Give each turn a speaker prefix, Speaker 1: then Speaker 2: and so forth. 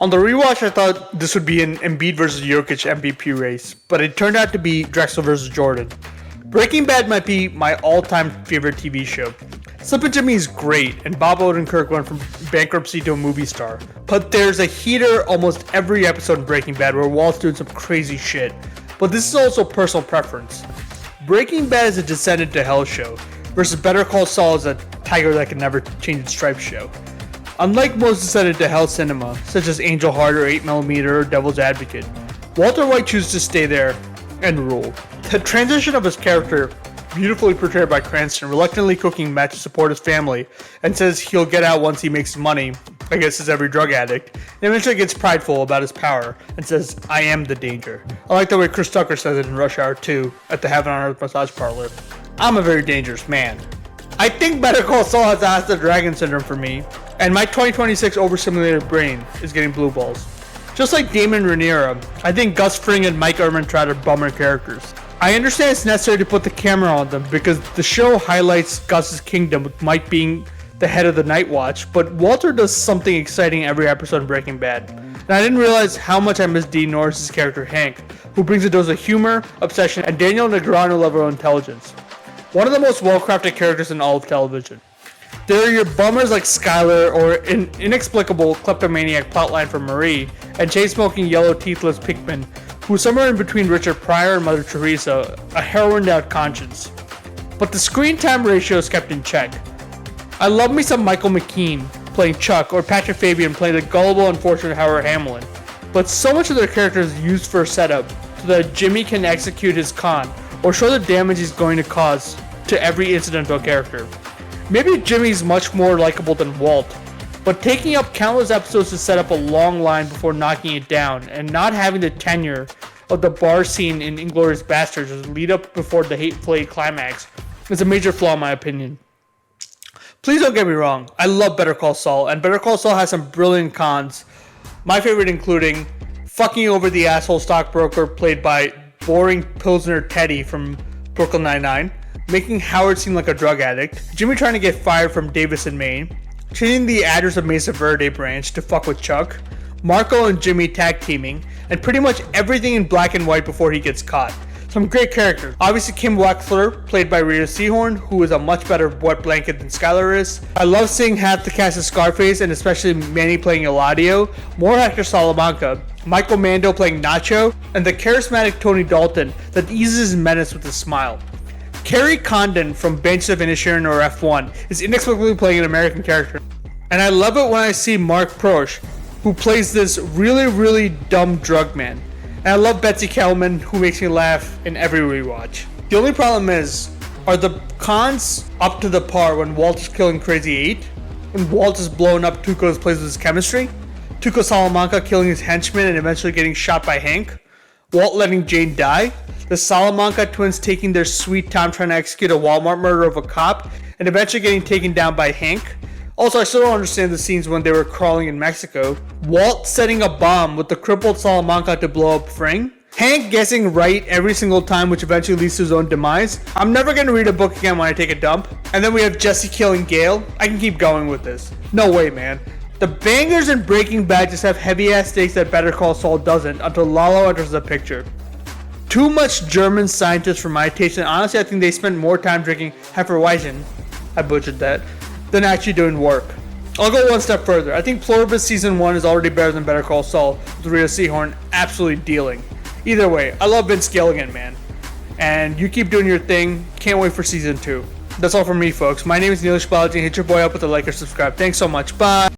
Speaker 1: On the rewatch, I thought this would be an Embiid versus Jokic MVP race, but it turned out to be Drexler versus Jordan. Breaking Bad might be my all-time favorite TV show. Slippin' Jimmy is great, and Bob Odenkirk went from bankruptcy to a movie star. But there's a heater almost every episode in Breaking Bad where Walt's doing some crazy shit. But this is also personal preference. Breaking Bad is a descendant to hell show, versus Better Call Saul is a tiger that can never change its stripes show. Unlike most descended to hell cinema, such as Angel Heart or 8mm or Devil's Advocate, Walter White chooses to stay there and rule. The transition of his character, beautifully portrayed by Cranston, reluctantly cooking meth to support his family, and says he'll get out once he makes money, I guess as every drug addict, and eventually gets prideful about his power, and says, I am the danger. I like the way Chris Tucker says it in Rush Hour 2 at the Heaven on Earth massage parlor. I'm a very dangerous man. I think Better Call Saul has Ask the Dragon syndrome for me, and my 2026 overstimulated brain is getting blue balls. Just like Damon Rhaenyra, I think Gus Fring and Mike Ehrmantraut are bummer characters. I understand it's necessary to put the camera on them because the show highlights Gus's kingdom with Mike being the head of the Night Watch, but Walter does something exciting every episode in Breaking Bad. And I didn't realize how much I miss Dean Norris' character Hank, who brings a dose of humor, obsession, and Daniel Negreanu level of intelligence. One of the most well-crafted characters in all of television. There are your bummers like Skyler or an inexplicable kleptomaniac plotline for Marie, and chain-smoking yellow teethless Pinkman, who's somewhere in between Richard Pryor and Mother Teresa, a heroined-out conscience. But the screen time ratio is kept in check. I love me some Michael McKean playing Chuck or Patrick Fabian playing the gullible, unfortunate Howard Hamlin, but so much of their characters is used for a setup so that Jimmy can execute his con or show the damage he's going to cause to every incidental character. Maybe Jimmy's much more likable than Walt, but taking up countless episodes to set up a long line before knocking it down and not having the tenure of the bar scene in Inglourious Basterds as lead up before the Hateful Eight climax is a major flaw in my opinion. Please don't get me wrong, I love Better Call Saul, and Better Call Saul has some brilliant cons, my favorite including fucking over the asshole stockbroker played by boring Pilsner Teddy from Brooklyn Nine-Nine, making Howard seem like a drug addict, Jimmy trying to get fired from Davis in Maine, changing the address of Mesa Verde branch to fuck with Chuck, Marco and Jimmy tag teaming, and pretty much everything in black and white before he gets caught. Some great characters. Obviously Kim Wexler, played by Rita Seehorn, who is a much better wet blanket than Skylar is. I love seeing half the cast of Scarface, and especially Manny playing Eladio, more Hector Salamanca, Michael Mando playing Nacho, and the charismatic Tony Dalton that eases his menace with a smile. Kerry Condon from Bench of Inisherin or F1 is inexplicably playing an American character. And I love it when I see Mark Prosh, who plays this really dumb drug man. And I love Betsy Kellman, who makes me laugh in every rewatch. The only problem is, are the cons up to the par when Walt is killing Crazy 8? When Walt is blowing up Tuco's place with his chemistry? Tuco Salamanca killing his henchman and eventually getting shot by Hank? Walt letting Jane die? The Salamanca twins taking their sweet time trying to execute a Walmart murder of a cop and eventually getting taken down by Hank? Also, I still don't understand the scenes when they were crawling in Mexico. Walt setting a bomb with the crippled Salamanca to blow up Fring? Hank guessing right every single time, which eventually leads to his own demise? I'm never going to read a book again when I take a dump. And then we have Jesse killing Gale. I can keep going with this. No way, man. The bangers in Breaking Bad just have heavy-ass stakes that Better Call Saul doesn't until Lalo enters the picture. Too much German scientists for my taste, and honestly I think they spent more time drinking Hefeweizen, I butchered that, than actually doing work. I'll go one step further. I think Pluribus Season 1 is already better than Better Call Saul, with Rita Seehorn absolutely dealing. Either way, I love Vince Gilligan, man. And you keep doing your thing. Can't wait for Season 2. That's all from me, folks. My name is Neil Shbalaji. Hit your boy up with a like or subscribe. Thanks so much. Bye.